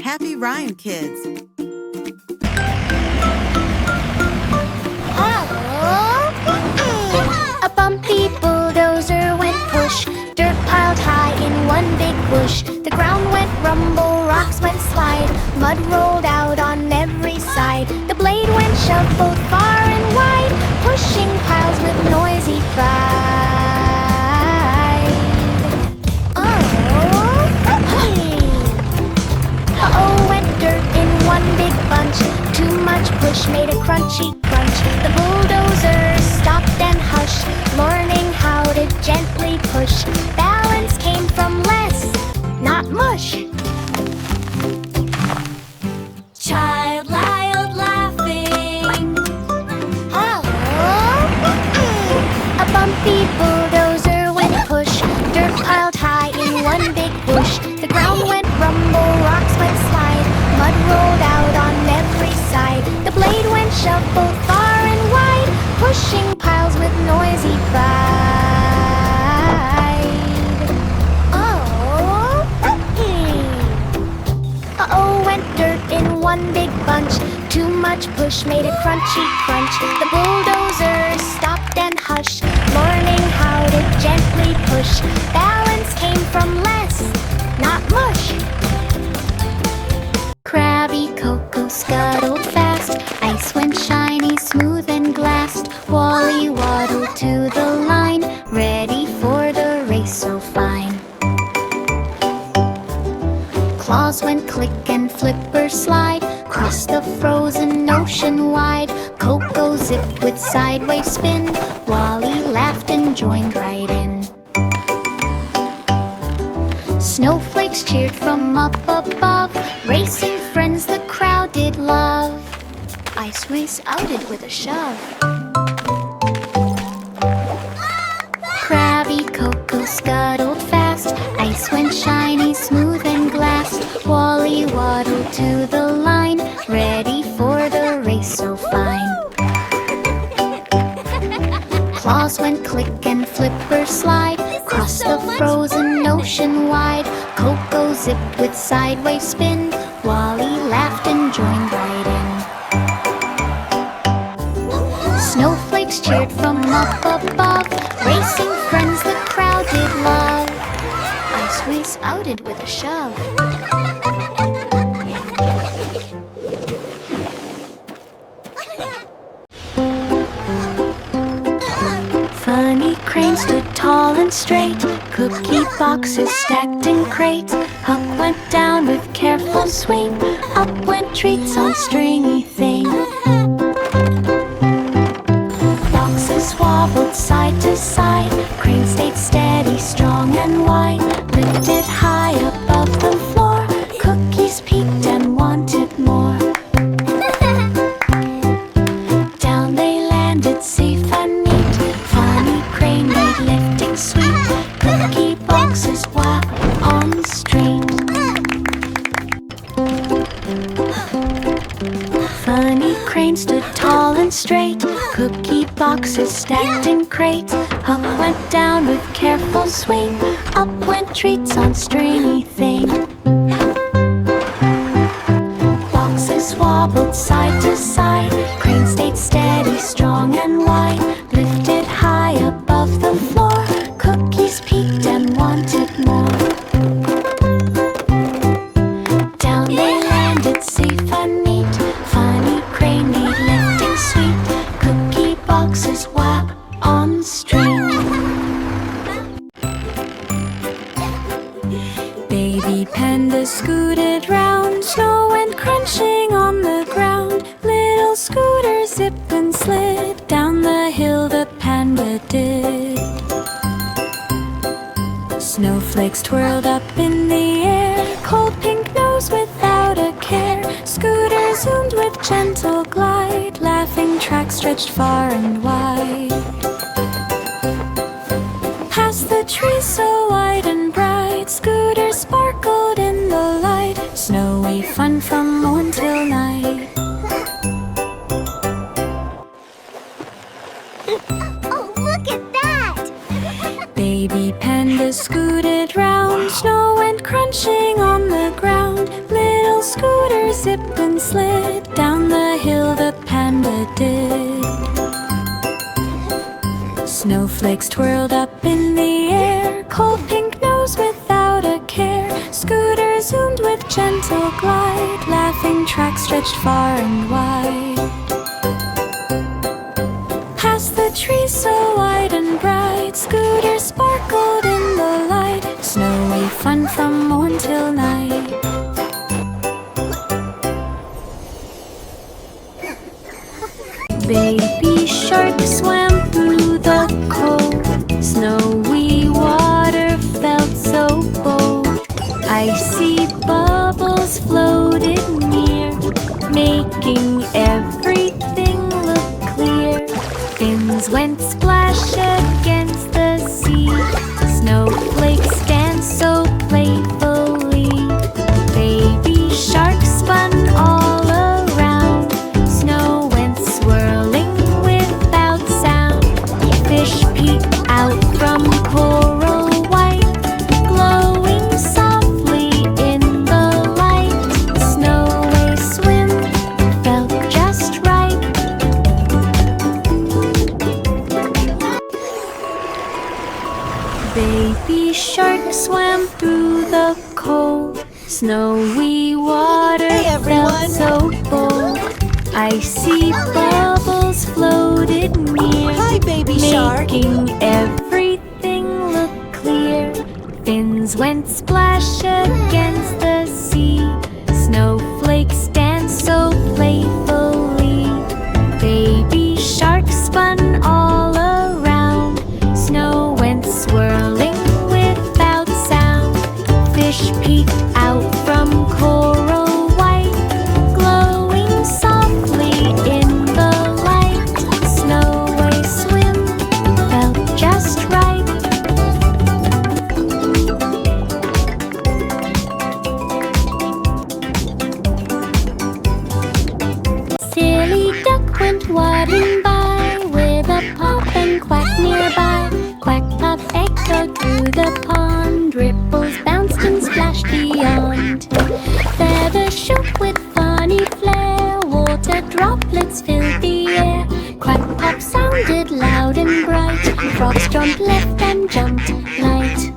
Happy Rhyme Kids. A bumpy bulldozer went push, dirt piled high in one big bush. The ground went rumble, rocks went slide, mud rolled out on every side. The blade went shove both far and wide, pushing piles with noisy pride. Uh-oh, went dirt in one big bunch. Too much push made a crunchy crunch. The bulldozer stopped and hushed, learning how to gently push. Balance came from less, not mush. Child loud laughing. A bumpy bulldozer went push, dirt piled high in one big bush. The ground went rumble, rocks went slide, mud rolled out on every side. The blade went shove both far and wide, pushing piles with noisy pride. Uh-oh, went dirt in one big bunch. Too much push made a crunchy crunch. The bulldozer stopped and hushed, learning how to gently push. Balance came from less, not mush. Crabby Coco scuttled fast, ice went shiny, smooth and glassed. Wally waddled to the line, ready for the race so fine. Claws went click and flipper slide, cross the frozen ocean wide. Coco zipped with sideways spin, Wally laughed and joined right in. Snowflakes cheered from up above, racing friends the crowd did love. Ice race outed with a shove. Crabby Coco scuttled fast, ice went shiny, smooth and glassed. Wally waddled to the line, ready for the race so fine. Claws went click and flipper slide, cross the frozen ocean wide. Coco zipped with sideways spin, Wally laughed and joined right in. Snowflakes cheered from up above, racing friends the crowd did love. Ice race outed with a shove. Funny crane stood tall and straight, cookie boxes stacked in crates. Huck went down with careful swing, up went treats on stringy thing. Boxes wobbled side to side, crane stayed steady, strong and wide. Lifted high above the floor, cookies peeked and wanted more. Down they landed safe and neat, funny crane made lifting sweet. Cookie boxes whap on the street. Funny crane stood tall and straight, cookie boxes stacked in crates. Huck went down with careful swing, up went treats on stringy thing. Boxes wobbled side to side, crane stayed steady, strong and wide. Lifted high above the floor, cookies peeked and wanted more. Down they landed safe and neat, funny crane made lifting sweet. Cookie boxes whap on the string. Baby panda scooted round, snow went crunching on the ground. Little scooter zipped and slid down the hill the panda did. Snowflakes twirled up in the air, cold pink nose without a care. Scooter zoomed with gentle glide, laughing tracks stretched far and wide. Past the trees so wide and bright, Scooter sparkled in the light. Snowy fun from morn till night. Oh, look at that! Baby panda scooted round, snow went crunching on the ground. Little scooter Legs twirled up in the air, cold pink nose without a care. Scooter zoomed with gentle glide, laughing track stretched far and wide. Past the trees so wide and bright, Scooter sparkled in the light. Snowy fun from morn till night. Baby shark swam through the cold. Snowy water felt so bold. Icy bubbles floated near, making everything look clear. Fins went splash against the sea. Snowflakes danced so playfully. Baby shark spun all around. Snow went swirling without sound. Fish peeked out from coral white, glowing softly in the light. Snowy swim felt just right. Baby shark swam through the cold. Snowy water felt so bold. Icy bubbles floated near. Hi, baby shark. Making everything look clear. Fins went splash against the sea. Snowflakes danced so playfully. Baby shark spun all around. Snow went swirling without sound. Fish peeked out from coral white, glowing softly in the light. Snowy swim felt just right. Silly duck went waddling by, with a pop and quack nearby. Quack, pop, echoed through the pond. Ripples bounced and splashed beyond. Feathers shook with funny flair. Water droplets filled the air. Quack, pop sounded loud and bright. Frogs jumped left and jumped light.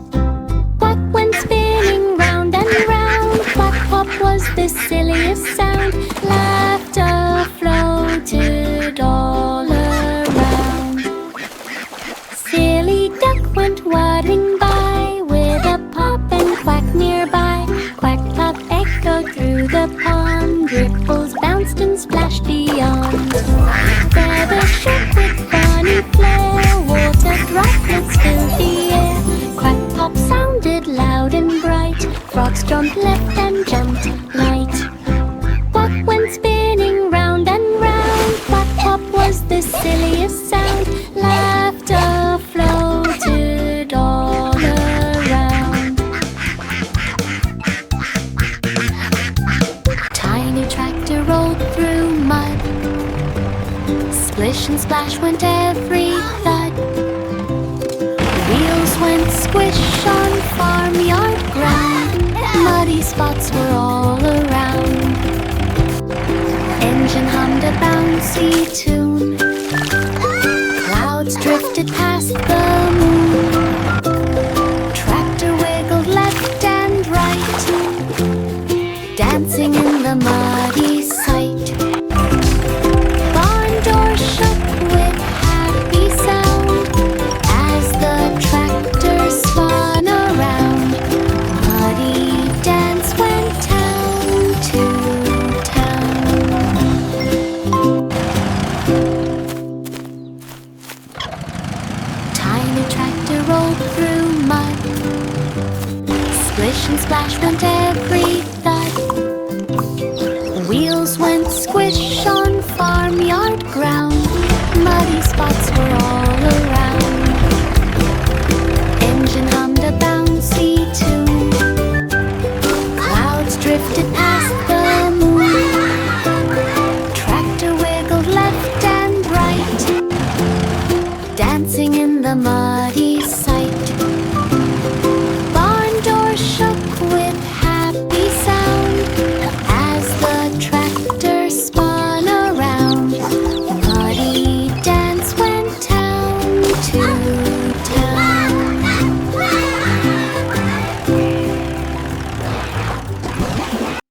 Quack went spinning round and round. Quack, pop was the silliest sound. Laughter floated all around. Silly duck went waddling by, with a pop and quack nearby. Quack, pop, echoed through the pond. Ripples bounced and splashed beyond. Feathers shook with funny flair. Water droplets filled the air. Quack, pop sounded loud and bright. Frogs jumped left and jumped light. Quack went spinning round and round. Quack, pop was the silliest sound. Laughter floated all around. Tiny tractor rolled through mud. Splish and splash went every thud. Wheels went squish on farmyard ground. Muddy spots were all around. Engine hummed a bouncy tune. Clouds drifted past the moon. Tractor wiggled left and right, dancing in the muddy sight. Barn door shook with happy sound as the tractor spun around. Muddy dance went town to town. Tiny tractor rolled through mud. Splish and splash went every thud. Wheels went squish on farmyard ground. Muddy spots were